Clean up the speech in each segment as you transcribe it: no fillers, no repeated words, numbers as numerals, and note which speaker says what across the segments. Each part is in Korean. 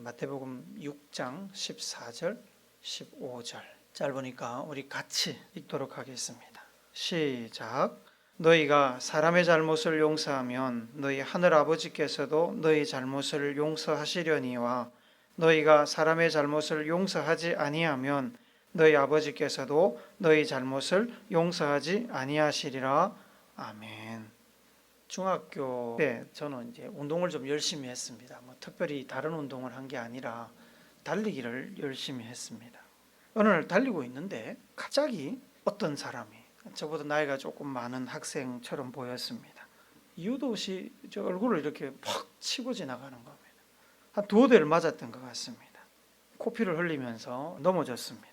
Speaker 1: 마태복음 6장 14절 15절 짧으니까 우리 같이 읽도록 하겠습니다. 시작. 너희가 사람의 잘못을 용서하면 너희 하늘 아버지께서도 너희 잘못을 용서하시려니와 너희가 사람의 잘못을 용서하지 아니하면 너희 아버지께서도 너희 잘못을 용서하지 아니하시리라. 아멘. 중학교 때 저는 이제 운동을 좀 열심히 했습니다. 뭐 특별히 다른 운동을 한 게 아니라 달리기를 열심히 했습니다. 어느 날 달리고 있는데 갑자기 어떤 사람이 저보다 나이가 조금 많은 학생처럼 보였습니다. 이유도 없이 저 얼굴을 이렇게 팍 치고 지나가는 겁니다. 한 두어 대를 맞았던 것 같습니다. 코피를 흘리면서 넘어졌습니다.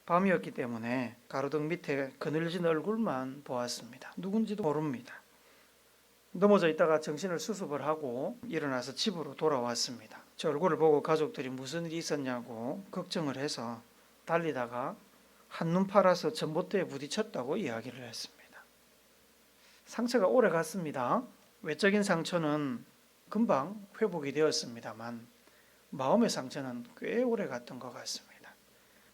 Speaker 1: 밤이었기 때문에 가로등 밑에 그늘진 얼굴만 보았습니다. 누군지도 모릅니다. 넘어져 있다가 정신을 수습을 하고 일어나서 집으로 돌아왔습니다. 저 얼굴을 보고 가족들이 무슨 일이 있었냐고 걱정을 해서 달리다가 한눈 팔아서 전봇대에 부딪혔다고 이야기를 했습니다. 상처가 오래 갔습니다. 외적인 상처는 금방 회복이 되었습니다만 마음의 상처는 꽤 오래 갔던 것 같습니다.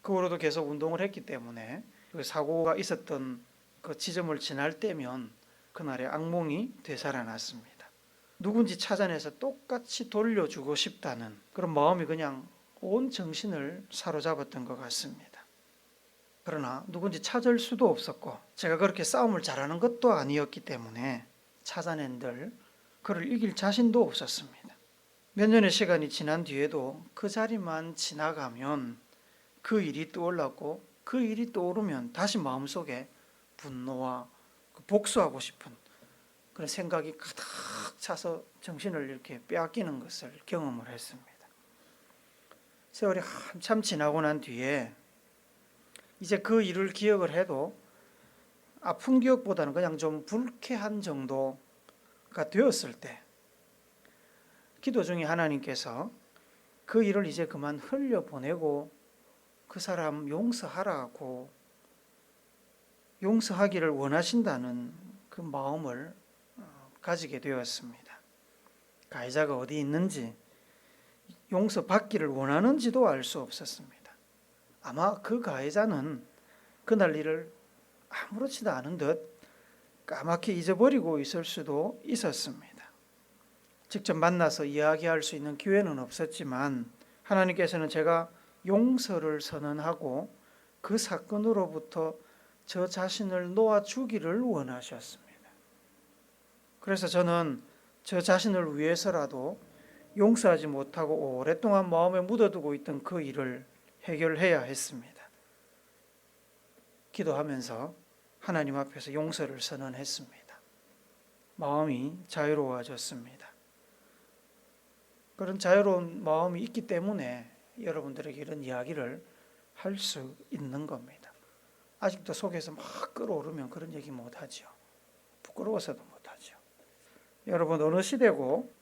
Speaker 1: 그 후로도 계속 운동을 했기 때문에 그 사고가 있었던 그 지점을 지날 때면 그날의 악몽이 되살아났습니다. 누군지 찾아내서 똑같이 돌려주고 싶다는 그런 마음이 그냥 온 정신을 사로잡았던 것 같습니다. 그러나 누군지 찾을 수도 없었고 제가 그렇게 싸움을 잘하는 것도 아니었기 때문에 찾아낸들 그를 이길 자신도 없었습니다. 몇 년의 시간이 지난 뒤에도 그 자리만 지나가면 그 일이 떠올랐고 그 일이 떠오르면 다시 마음속에 분노와 복수하고 싶은 그런 생각이 가득 차서 정신을 이렇게 빼앗기는 것을 경험을 했습니다. 세월이 한참 지나고 난 뒤에 이제 그 일을 기억을 해도 아픈 기억보다는 그냥 좀 불쾌한 정도가 되었을 때 기도 중에 하나님께서 그 일을 이제 그만 흘려보내고 그 사람 용서하라고 용서하기를 원하신다는 그 마음을 가지게 되었습니다. 가해자가 어디 있는지 용서받기를 원하는지도 알 수 없었습니다. 아마 그 가해자는 그날 일을 아무렇지도 않은 듯 까맣게 잊어버리고 있을 수도 있었습니다. 직접 만나서 이야기할 수 있는 기회는 없었지만 하나님께서는 제가 용서를 선언하고 그 사건으로부터 저 자신을 놓아주기를 원하셨습니다. 그래서 저는 저 자신을 위해서라도 용서하지 못하고 오랫동안 마음에 묻어두고 있던 그 일을 해결해야 했습니다. 기도하면서 하나님 앞에서 용서를 선언했습니다. 마음이 자유로워졌습니다. 그런 자유로운 마음이 있기 때문에 여러분들에게 이런 이야기를 할 수 있는 겁니다. 아직도 속에서 막 끓어오르면 그런 얘기 못하죠. 부끄러워서도 못하죠. 여러분, 어느 시대고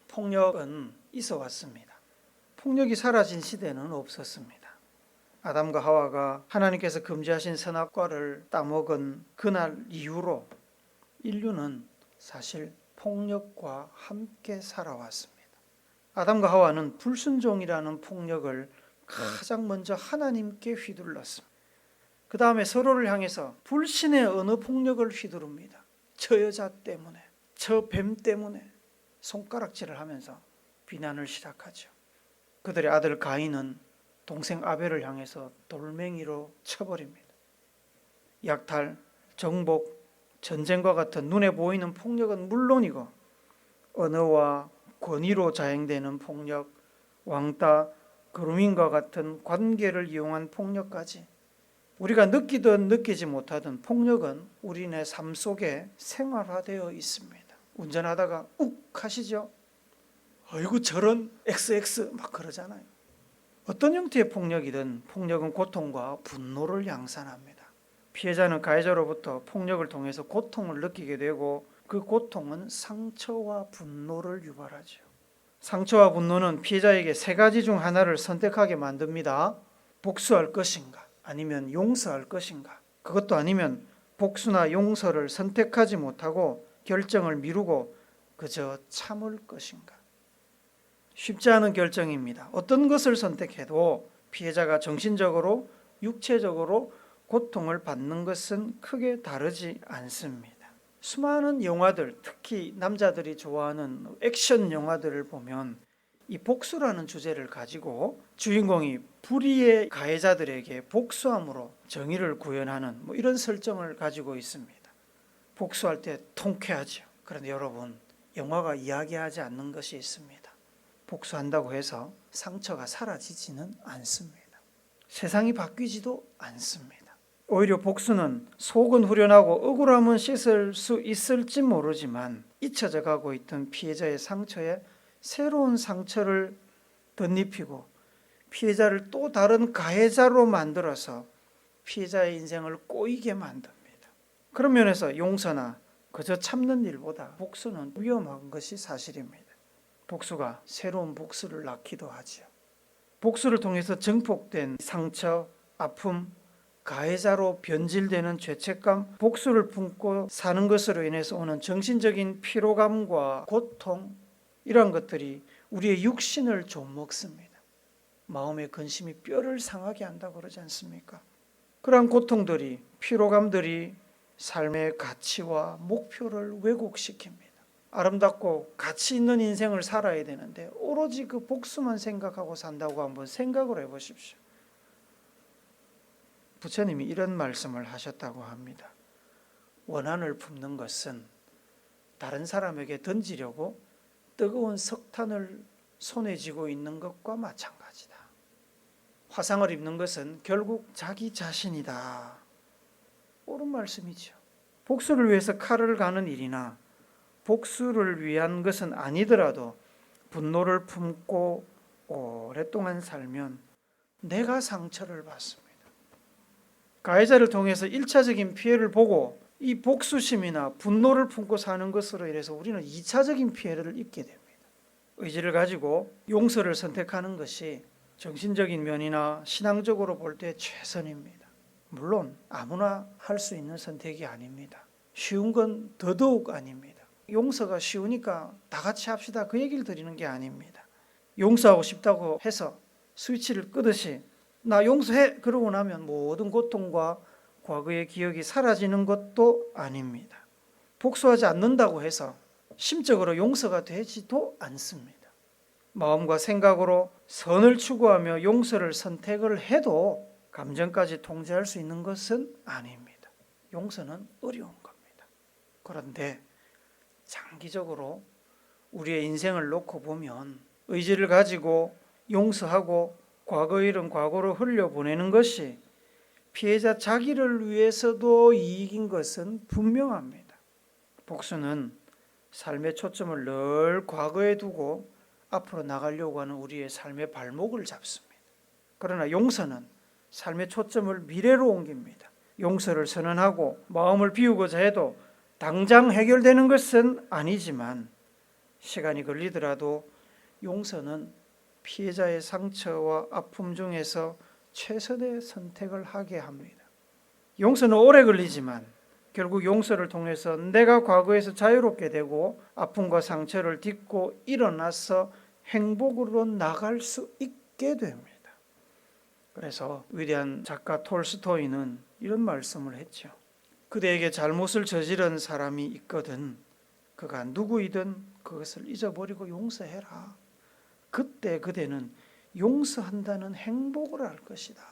Speaker 1: 폭력은 있어 왔습니다. 폭력이 사라진 시대는 없었습니다. 아담과 하와가 하나님께서 금지하신 선악과를 따먹은 그날 이후로 인류는 사실 폭력과 함께 살아왔습니다. 아담과 하와는 불순종이라는 폭력을 가장 먼저 하나님께 휘둘렀습니다. 그 다음에 서로를 향해서 불신의 어느 폭력을 휘두릅니다. 저 여자 때문에, 저 뱀 때문에 손가락질을 하면서 비난을 시작하죠. 그들의 아들 가인은 동생 아벨을 향해서 돌멩이로 쳐버립니다. 약탈, 정복, 전쟁과 같은 눈에 보이는 폭력은 물론이고 언어와 권위로 자행되는 폭력, 왕따, 그루밍과 같은 관계를 이용한 폭력까지 우리가 느끼든 느끼지 못하든 폭력은 우리네 삶 속에 생활화되어 있습니다. 운전하다가 욱 하시죠. 아이고 저런 XX 막 그러잖아요. 어떤 형태의 폭력이든 폭력은 고통과 분노를 양산합니다. 피해자는 가해자로부터 폭력을 통해서 고통을 느끼게 되고 그 고통은 상처와 분노를 유발하죠. 상처와 분노는 피해자에게 세 가지 중 하나를 선택하게 만듭니다. 복수할 것인가 아니면 용서할 것인가. 그것도 아니면 복수나 용서를 선택하지 못하고 결정을 미루고 그저 참을 것인가. 쉽지 않은 결정입니다. 어떤 것을 선택해도 피해자가 정신적으로, 육체적으로 고통을 받는 것은 크게 다르지 않습니다. 수많은 영화들, 특히 남자들이 좋아하는 액션 영화들을 보면 이 복수라는 주제를 가지고 주인공이 불의의 가해자들에게 복수함으로 정의를 구현하는 이런 설정을 가지고 있습니다. 복수할 때 통쾌하죠. 그런데 여러분, 영화가 이야기하지 않는 것이 있습니다. 복수한다고 해서 상처가 사라지지는 않습니다. 세상이 바뀌지도 않습니다. 오히려 복수는 속은 후련하고 억울함은 씻을 수 있을지 모르지만 잊혀져 가고 있던 피해자의 상처에 새로운 상처를 덧입히고 피해자를 또 다른 가해자로 만들어서 피해자의 인생을 꼬이게 만듭니다. 그런 면에서 용서나 그저 참는 일보다 복수는 위험한 것이 사실입니다. 복수가 새로운 복수를 낳기도 하지요. 복수를 통해서 증폭된 상처, 아픔, 가해자로 변질되는 죄책감, 복수를 품고 사는 것으로 인해서 오는 정신적인 피로감과 고통, 이러한 것들이 우리의 육신을 좀먹습니다. 마음의 근심이 뼈를 상하게 한다고 그러지 않습니까? 그러한 고통들이, 피로감들이 삶의 가치와 목표를 왜곡시킵니다. 아름답고 가치 있는 인생을 살아야 되는데 오로지 그 복수만 생각하고 산다고 한번 생각을 해보십시오. 부처님이 이런 말씀을 하셨다고 합니다. 원한을 품는 것은 다른 사람에게 던지려고 뜨거운 석탄을 손에 쥐고 있는 것과 마찬가지다. 화상을 입는 것은 결국 자기 자신이다. 옳은 말씀이죠. 복수를 위해서 칼을 가는 일이나 복수를 위한 것은 아니더라도 분노를 품고 오랫동안 살면 내가 상처를 받습니다. 가해자를 통해서 1차적인 피해를 보고 이 복수심이나 분노를 품고 사는 것으로 인해서 우리는 2차적인 피해를 입게 됩니다. 의지를 가지고 용서를 선택하는 것이 정신적인 면이나 신앙적으로 볼 때 최선입니다. 물론 아무나 할 수 있는 선택이 아닙니다. 쉬운 건 더더욱 아닙니다. 용서가 쉬우니까 다 같이 합시다, 그 얘기를 드리는 게 아닙니다. 용서하고 싶다고 해서 스위치를 끄듯이 나 용서해 그러고 나면 모든 고통과 과거의 기억이 사라지는 것도 아닙니다. 복수하지 않는다고 해서 심적으로 용서가 되지도 않습니다. 마음과 생각으로 선을 추구하며 용서를 선택을 해도 감정까지 통제할 수 있는 것은 아닙니다. 용서는 어려운 겁니다. 그런데 장기적으로 우리의 인생을 놓고 보면 의지를 가지고 용서하고 과거의 일은 과거로 흘려보내는 것이 피해자 자기를 위해서도 이익인 것은 분명합니다. 복수는 삶의 초점을 늘 과거에 두고 앞으로 나가려고 하는 우리의 삶의 발목을 잡습니다. 그러나 용서는 삶의 초점을 미래로 옮깁니다. 용서를 선언하고 마음을 비우고자 해도 당장 해결되는 것은 아니지만 시간이 걸리더라도 용서는 피해자의 상처와 아픔 중에서 최선의 선택을 하게 합니다. 용서는 오래 걸리지만 결국 용서를 통해서 내가 과거에서 자유롭게 되고 아픔과 상처를 딛고 일어나서 행복으로 나갈 수 있게 됩니다. 그래서 위대한 작가 톨스토이는 이런 말씀을 했죠. 그대에게 잘못을 저지른 사람이 있거든 그가 누구이든 그것을 잊어버리고 용서해라. 그때 그대는 용서한다는 행복을 알 것이다.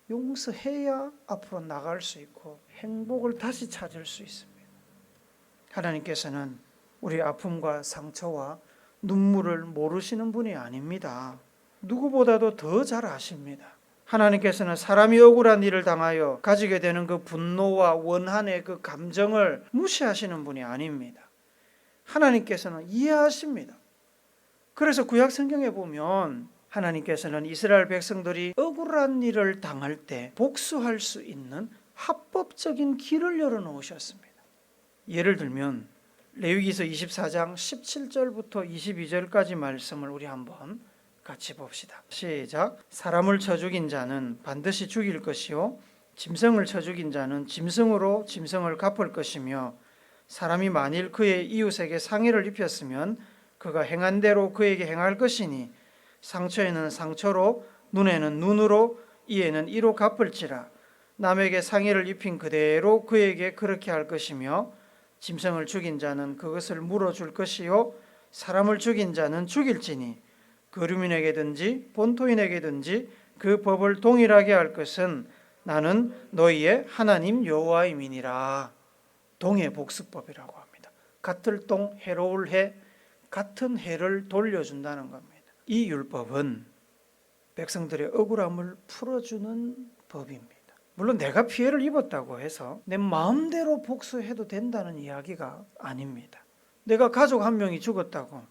Speaker 1: 용서해야 앞으로 나갈 수 있고 행복을 다시 찾을 수 있습니다. 하나님께서는 우리 아픔과 상처와 눈물을 모르시는 분이 아닙니다. 누구보다도 더 잘 아십니다. 하나님께서는 사람이 억울한 일을 당하여 가지게 되는 그 분노와 원한의 그 감정을 무시하시는 분이 아닙니다. 하나님께서는 이해하십니다. 그래서 구약 성경에 보면 하나님께서는 이스라엘 백성들이 억울한 일을 당할 때 복수할 수 있는 합법적인 길을 열어놓으셨습니다. 예를 들면 레위기서 24장 17절부터 22절까지 말씀을 우리 한번 같이 봅시다. 시작. 사람을 쳐 죽인 자는 반드시 죽일 것이요 짐승을 쳐 죽인 자는 짐승으로 짐승을 갚을 것이며 사람이 만일 그의 이웃에게 상해를 입혔으면 그가 행한 대로 그에게 행할 것이니 상처에는 상처로 눈에는 눈으로 이에는 이로 갚을지라. 남에게 상해를 입힌 그대로 그에게 그렇게 할 것이며 짐승을 죽인 자는 그것을 물어줄 것이요 사람을 죽인 자는 죽일지니 거류민에게든지 본토인에게든지 그 법을 동일하게 할 것은 나는 너희의 하나님 여호와임이니라. 동해 복수법이라고 합니다. 같을 동 해로울 해, 같은 해를 돌려준다는 겁니다. 이 율법은 백성들의 억울함을 풀어주는 법입니다. 물론 내가 피해를 입었다고 해서 내 마음대로 복수해도 된다는 이야기가 아닙니다. 내가 가족 한 명이 죽었다고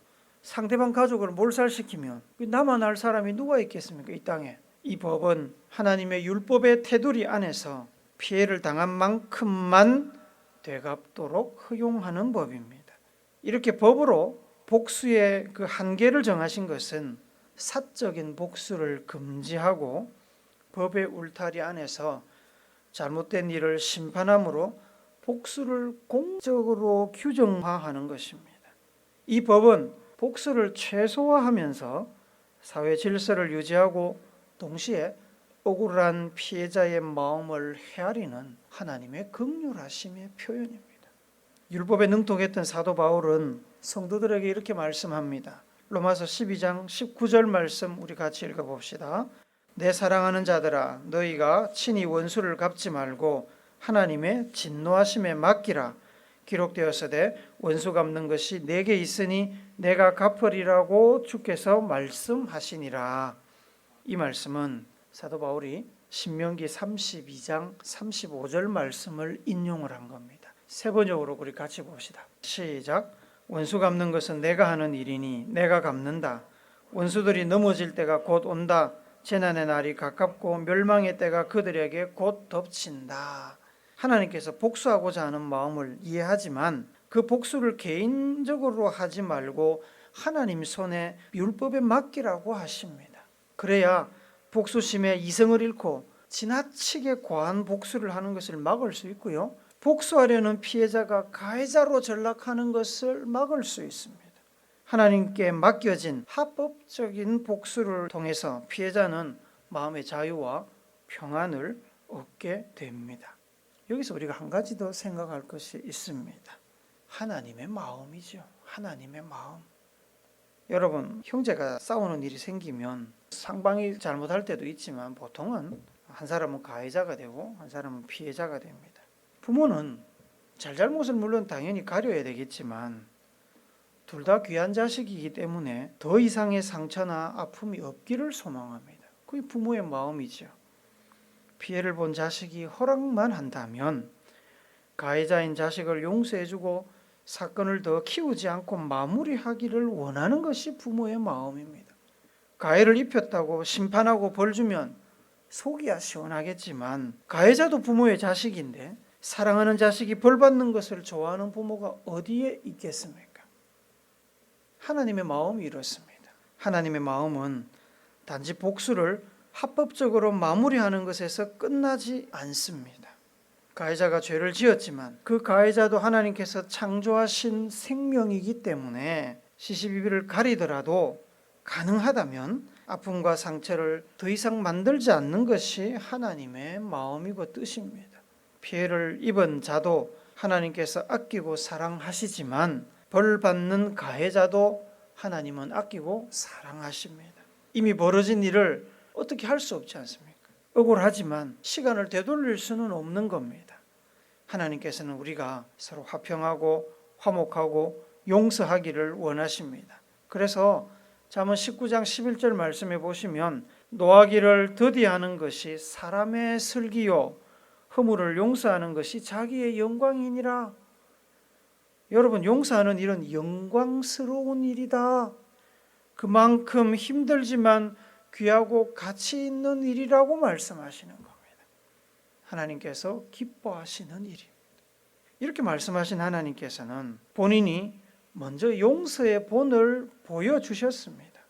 Speaker 1: 상대방 가족을 몰살시키면 나만 알 사람이 누가 있겠습니까? 이 땅에. 이 법은 하나님의 율법의 테두리 안에서 피해를 당한 만큼만 되갚도록 허용하는 법입니다. 이렇게 법으로 복수의 그 한계를 정하신 것은 사적인 복수를 금지하고 법의 울타리 안에서 잘못된 일을 심판함으로 복수를 공적으로 규정화하는 것입니다. 이 법은 복수를 최소화하면서 사회 질서를 유지하고 동시에 억울한 피해자의 마음을 헤아리는 하나님의 긍휼하심의 표현입니다. 율법에 능통했던 사도 바울은 성도들에게 이렇게 말씀합니다. 로마서 12장 19절 말씀 우리 같이 읽어봅시다. 내 사랑하는 자들아 너희가 친히 원수를 갚지 말고 하나님의 진노하심에 맡기라. 기록되었으되 원수 갚는 것이 내게 있으니 내가 갚으리라고 주께서 말씀하시니라. 이 말씀은 사도 바울이 신명기 32장 35절 말씀을 인용을 한 겁니다. 세 번역으로 우리 같이 봅시다. 시작. 원수 갚는 것은 내가 하는 일이니 내가 갚는다. 원수들이 넘어질 때가 곧 온다. 재난의 날이 가깝고 멸망의 때가 그들에게 곧 덮친다. 하나님께서 복수하고자 하는 마음을 이해하지만 그 복수를 개인적으로 하지 말고 하나님 손에 율법에 맡기라고 하십니다. 그래야 복수심에 이성을 잃고 지나치게 과한 복수를 하는 것을 막을 수 있고요. 복수하려는 피해자가 가해자로 전락하는 것을 막을 수 있습니다. 하나님께 맡겨진 합법적인 복수를 통해서 피해자는 마음의 자유와 평안을 얻게 됩니다. 여기서 우리가 한 가지 더 생각할 것이 있습니다. 하나님의 마음이죠. 하나님의 마음. 여러분, 형제가 싸우는 일이 생기면 상방이 잘못할 때도 있지만 보통은 한 사람은 가해자가 되고 한 사람은 피해자가 됩니다. 부모는 잘잘못을 물론 당연히 가려야 되겠지만 둘 다 귀한 자식이기 때문에 더 이상의 상처나 아픔이 없기를 소망합니다. 그게 부모의 마음이죠. 피해를 본 자식이 허락만 한다면 가해자인 자식을 용서해주고 사건을 더 키우지 않고 마무리하기를 원하는 것이 부모의 마음입니다. 가해를 입혔다고 심판하고 벌 주면 속이야 시원하겠지만 가해자도 부모의 자식인데 사랑하는 자식이 벌 받는 것을 좋아하는 부모가 어디에 있겠습니까? 하나님의 마음이 이렇습니다. 하나님의 마음은 단지 복수를 합법적으로 마무리하는 것에서 끝나지 않습니다. 가해자가 죄를 지었지만 그 가해자도 하나님께서 창조하신 생명이기 때문에 시시비비를 가리더라도 가능하다면 아픔과 상처를 더 이상 만들지 않는 것이 하나님의 마음이고 뜻입니다. 피해를 입은 자도 하나님께서 아끼고 사랑하시지만 벌 받는 가해자도 하나님은 아끼고 사랑하십니다. 이미 벌어진 일을 어떻게 할 수 없지 않습니까? 억울하지만 시간을 되돌릴 수는 없는 겁니다. 하나님께서는 우리가 서로 화평하고 화목하고 용서하기를 원하십니다. 그래서 잠언 19장 11절 말씀에 보시면 노하기를 더디하는 것이 사람의 슬기요 허물을 용서하는 것이 자기의 영광이니라. 여러분, 용서하는 일은 영광스러운 일이다. 그만큼 힘들지만 귀하고 가치 있는 일이라고 말씀하시는 겁니다. 하나님께서 기뻐하시는 일입니다. 이렇게 말씀하신 하나님께서는 본인이 먼저 용서의 본을 보여주셨습니다.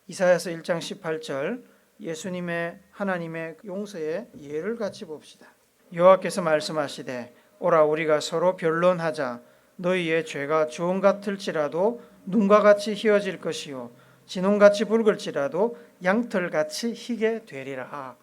Speaker 1: 이사야서 1장 18절 예수님의 하나님의 용서의 예를 같이 봅시다. 여호와께서 말씀하시되 오라 우리가 서로 변론하자 너희의 죄가 주홍 같을지라도 눈과 같이 희어질 것이요 진홍같이 붉을지라도 양털같이 희게 되리라.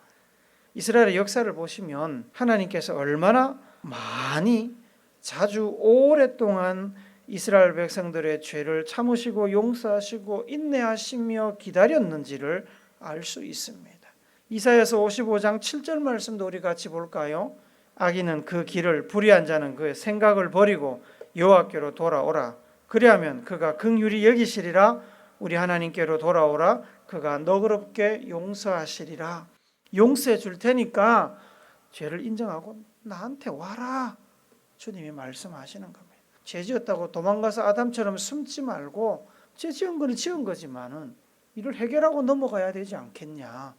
Speaker 1: 이스라엘의 역사를 보시면 하나님께서 얼마나 많이 자주 오랫동안 이스라엘 백성들의 죄를 참으시고 용서하시고 인내하시며 기다렸는지를 알 수 있습니다. 이사야서 55장 7절 말씀도 우리 같이 볼까요? 악인은 그 길을 불의한 자는 그의 생각을 버리고 여호와께로 돌아오라. 그리하면 그가 긍휼히 여기시리라. 우리 하나님께로 돌아오라. 그가 너그럽게 용서하시리라. 용서해 줄 테니까 죄를 인정하고 나한테 와라. 주님이 말씀하시는 겁니다. 죄 지었다고 도망가서 아담처럼 숨지 말고 죄 지은 거는 지은 거지만은 이를 해결하고 넘어가야 되지 않겠냐.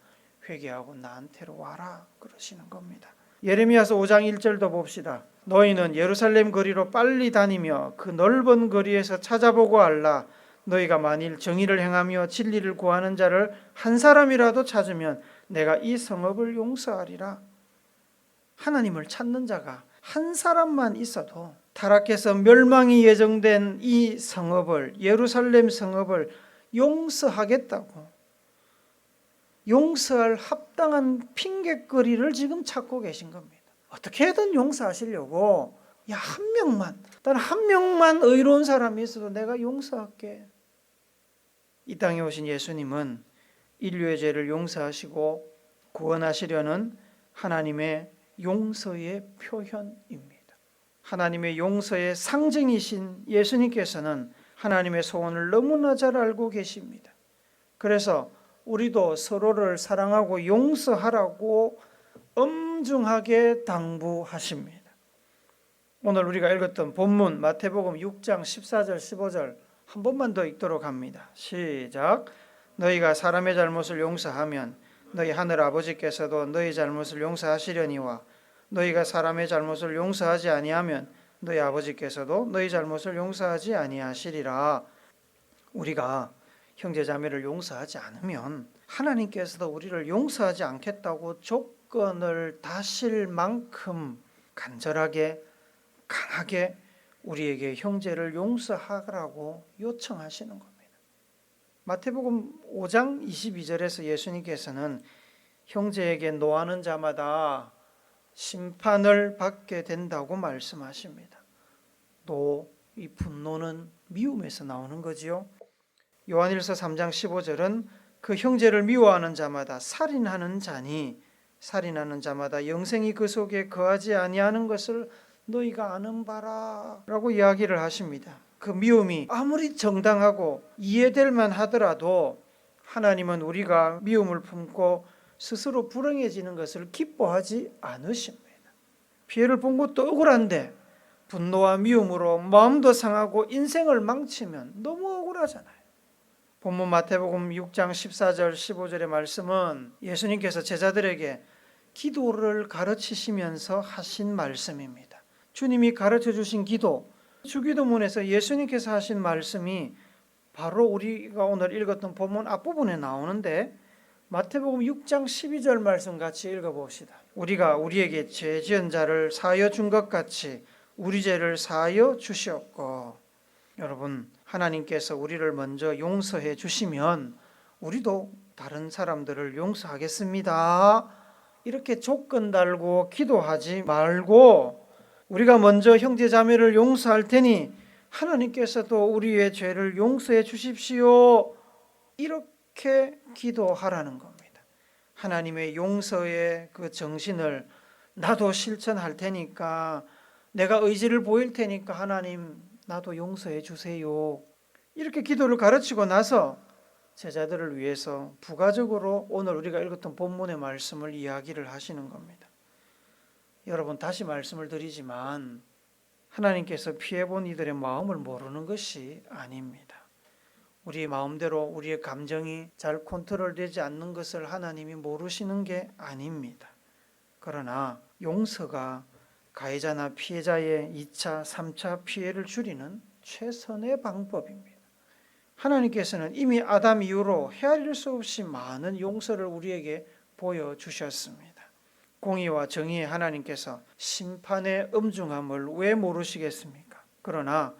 Speaker 1: 회개하고 나한테로 와라. 그러시는 겁니다. 예레미야서 5장 1절도 봅시다. 너희는 예루살렘 거리로 빨리 다니며 그 넓은 거리에서 찾아보고 알라. 너희가 만일 정의를 행하며 진리를 구하는 자를 한 사람이라도 찾으면 내가 이 성읍을 용서하리라. 하나님을 찾는 자가 한 사람만 있어도 타락해서 멸망이 예정된 이 성읍을, 예루살렘 성읍을 용서하겠다고 용서할 합당한 핑곗거리를 지금 찾고 계신 겁니다. 어떻게든 용서하시려고 한 명만, 단 한 명만 의로운 사람이 있어도 내가 용서할게. 이 땅에 오신 예수님은 인류의 죄를 용서하시고 구원하시려는 하나님의 용서의 표현입니다. 하나님의 용서의 상징이신 예수님께서는 하나님의 소원을 너무나 잘 알고 계십니다. 그래서 우리도 서로를 사랑하고 용서하라고 엄중하게 당부하십니다. 오늘 우리가 읽었던 본문 마태복음 6장 14절 15절 한 번만 더 읽도록 합니다. 시작. 너희가 사람의 잘못을 용서하면 너희 하늘 아버지께서도 너희 잘못을 용서하시려니와 너희가 사람의 잘못을 용서하지 아니하면 너희 아버지께서도 너희 잘못을 용서하지 아니하시리라. 우리가 형제자매를 용서하지 않으면 하나님께서도 우리를 용서하지 않겠다고 조건을 다실 만큼 간절하게 강하게 우리에게 형제를 용서하라고 요청하시는 겁니다. 마태복음 5장 22절에서 예수님께서는 형제에게 노하는 자마다 심판을 받게 된다고 말씀하십니다. 이 분노는 미움에서 나오는 거지요. 요한일서 3장 15절은 그 형제를 미워하는 자마다 살인하는 자니 살인하는 자마다 영생이 그 속에 거하지 아니하는 것을 너희가 아는 바라 라고 이야기를 하십니다. 그 미움이 아무리 정당하고 이해될 만하더라도 하나님은 우리가 미움을 품고 스스로 불행해지는 것을 기뻐하지 않으십니다. 피해를 본 것도 억울한데 분노와 미움으로 마음도 상하고 인생을 망치면 너무 억울하잖아요. 본문 마태복음 6장 14절 15절의 말씀은 예수님께서 제자들에게 기도를 가르치시면서 하신 말씀입니다. 주님이 가르쳐 주신 기도, 주기도문에서 예수님께서 하신 말씀이 바로 우리가 오늘 읽었던 본문 앞부분에 나오는데 마태복음 6장 12절 말씀 같이 읽어봅시다. 우리가 우리에게 죄 지은 자를 사하여 준 것 같이 우리 죄를 사하여 주시옵고. 여러분, 하나님께서 우리를 먼저 용서해 주시면 우리도 다른 사람들을 용서하겠습니다. 이렇게 조건 달고 기도하지 말고 우리가 먼저 형제 자매를 용서할 테니 하나님께서도 우리의 죄를 용서해 주십시오. 이렇게 기도하라는 겁니다. 하나님의 용서의 그 정신을 나도 실천할 테니까 내가 의지를 보일 테니까 하나님 나도 용서해 주세요. 이렇게 기도를 가르치고 나서 제자들을 위해서 부가적으로 오늘 우리가 읽었던 본문의 말씀을 이야기를 하시는 겁니다. 여러분, 다시 말씀을 드리지만 하나님께서 피해본 이들의 마음을 모르는 것이 아닙니다. 우리의 마음대로 우리의 감정이 잘 컨트롤되지 않는 것을 하나님이 모르시는 게 아닙니다. 그러나 용서가 가해자나 피해자의 2차, 3차 피해를 줄이는 최선의 방법입니다. 하나님께서는 이미 아담 이후로 헤아릴 수 없이 많은 용서를 우리에게 보여주셨습니다. 공의와 정의의 하나님께서 심판의 엄중함을 왜 모르시겠습니까? 그러나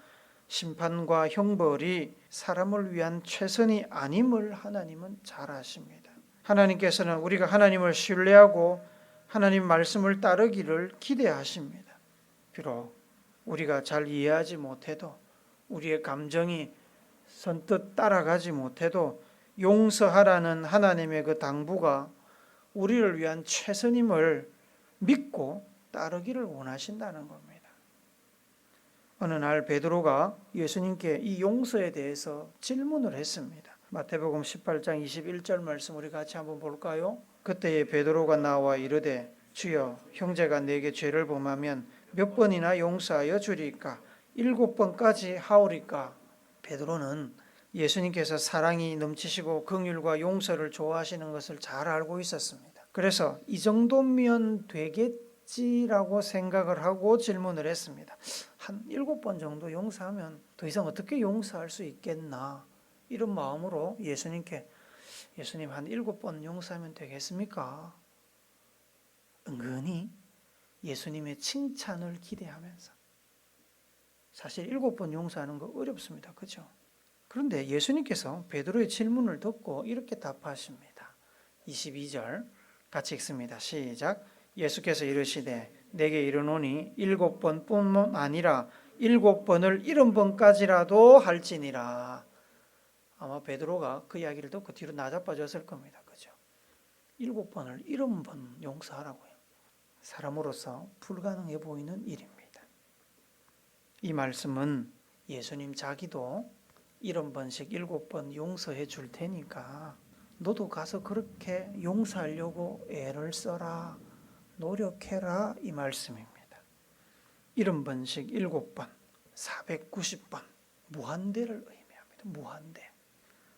Speaker 1: 심판과 형벌이 사람을 위한 최선이 아님을 하나님은 잘 아십니다. 하나님께서는 우리가 하나님을 신뢰하고 하나님 말씀을 따르기를 기대하십니다. 비록 우리가 잘 이해하지 못해도, 우리의 감정이 선뜻 따라가지 못해도 용서하라는 하나님의 그 당부가 우리를 위한 최선임을 믿고 따르기를 원하신다는 겁니다. 어느 날 베드로가 예수님께 이 용서에 대해서 질문을 했습니다. 마태복음 18장 21절 말씀 우리 같이 한번 볼까요? 그때에 베드로가 나와 이르되 주여, 형제가 내게 죄를 범하면 몇 번이나 용서하여 주리까? 7번까지 하오리까? 베드로는 예수님께서 사랑이 넘치시고 긍휼과 용서를 좋아하시는 것을 잘 알고 있었습니다. 그래서 이 정도면 되겠지라고 생각을 하고 질문을 했습니다. 한 7번 정도 용서하면 더 이상 어떻게 용서할 수 있겠나? 이런 마음으로 예수님께, 예수님 한 7번 용서하면 되겠습니까? 은근히 예수님의 칭찬을 기대하면서. 사실 7번 용서하는 거 어렵습니다. 그렇죠? 그런데 예수님께서 베드로의 질문을 듣고 이렇게 답하십니다. 22절 같이 읽습니다. 시작. 예수께서 이르시되 내게 이르노니 7번뿐만 아니라 7번을 70번까지라도 할지니라. 아마 베드로가 그 이야기를 듣고 뒤로 나자빠졌을 겁니다. 그죠? 7번을 70번 용서하라고요. 사람으로서 불가능해 보이는 일입니다. 이 말씀은 예수님 자기도 70번씩 7번 용서해 줄 테니까 너도 가서 그렇게 용서하려고 애를 써라, 노력해라, 이 말씀입니다. 70번씩 7번, 490번, 무한대를 의미합니다. 무한대.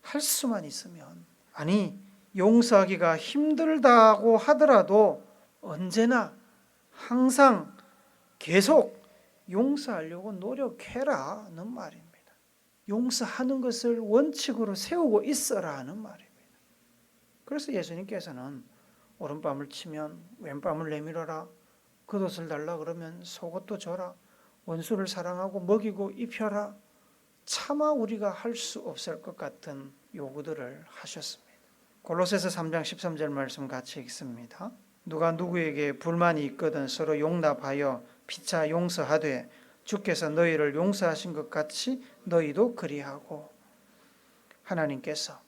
Speaker 1: 할 수만 있으면, 아니 용서하기가 힘들다고 하더라도 언제나 항상 계속 용서하려고 노력해라는 말입니다. 용서하는 것을 원칙으로 세우고 있어라는 말입니다. 그래서 예수님께서는 오른밤을 치면 왼밤을 내밀어라, 겉옷을 달라 그러면 속옷도 줘라, 원수를 사랑하고 먹이고 입혀라, 차마 우리가 할 수 없을 것 같은 요구들을 하셨습니다. 골로새서 3장 13절 말씀 같이 읽습니다. 누가 누구에게 불만이 있거든 서로 용납하여 피차 용서하되 주께서 너희를 용서하신 것 같이 너희도 그리하고. 하나님께서,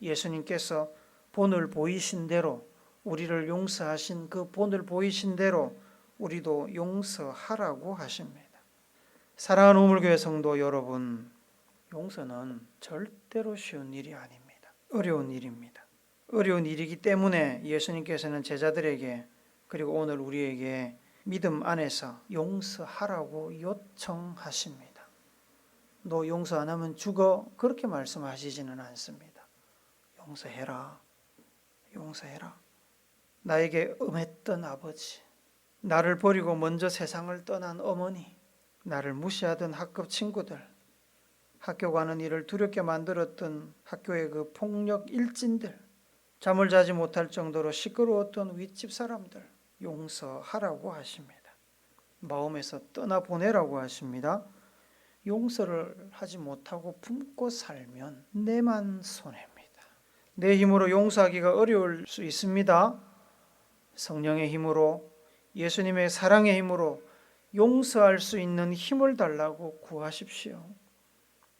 Speaker 1: 예수님께서 본을 보이신 대로 우리를 용서하신 그 본을 보이신 대로 우리도 용서하라고 하십니다. 사랑하는 우물교회 성도 여러분, 용서는 절대로 쉬운 일이 아닙니다. 어려운 일입니다. 어려운 일이기 때문에 예수님께서는 제자들에게, 그리고 오늘 우리에게 믿음 안에서 용서하라고 요청하십니다. 너 용서 안 하면 죽어, 그렇게 말씀하시지는 않습니다. 용서해라, 용서해라. 나에게 엄했던 아버지, 나를 버리고 먼저 세상을 떠난 어머니, 나를 무시하던 학급 친구들, 학교 가는 일을 두렵게 만들었던 학교의 그 폭력 일진들, 잠을 자지 못할 정도로 시끄러웠던 윗집 사람들, 용서하라고 하십니다. 마음에서 떠나보내라고 하십니다. 용서를 하지 못하고 품고 살면 내만 손해입니다. 내 힘으로 용서하기가 어려울 수 있습니다. 성령의 힘으로, 예수님의 사랑의 힘으로 용서할 수 있는 힘을 달라고 구하십시오.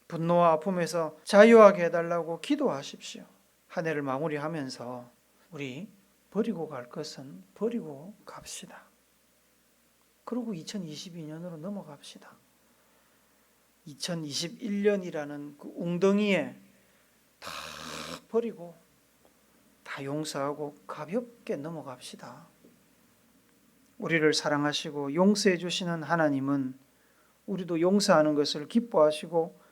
Speaker 1: 분노와 아픔에서 자유하게 해달라고 기도하십시오. 한 해를 마무리하면서 우리 버리고 갈 것은 버리고 갑시다. 그리고 2022년으로 넘어갑시다. 2021년이라는 그 웅덩이에 다 버리고 다 용서하고 가볍게 넘어갑시다. 우리를 사랑하시고 용서해 주시는 하나님은 우리도 용서하는 것을 기뻐하시고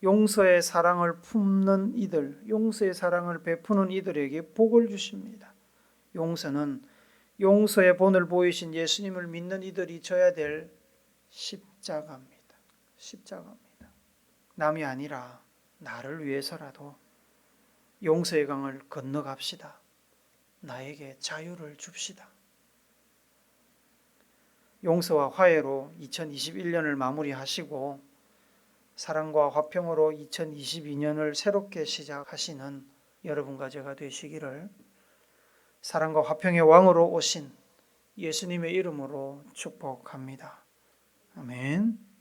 Speaker 1: 용서의 사랑을 품는 이들, 용서의 사랑을 베푸는 이들에게 복을 주십니다. 용서는 용서의 본을 보이신 예수님을 믿는 이들이 져야 될 십자가입니다. 십자가입니다. 남이 아니라 나를 위해서라도 용서의 강을 건너갑시다. 나에게 자유를 줍시다. 용서와 화해로 2021년을 마무리하시고 사랑과 화평으로 2022년을 새롭게 시작하시는 여러분과 제가 되시기를 사랑과 화평의 왕으로 오신 예수님의 이름으로 축복합니다. 아멘.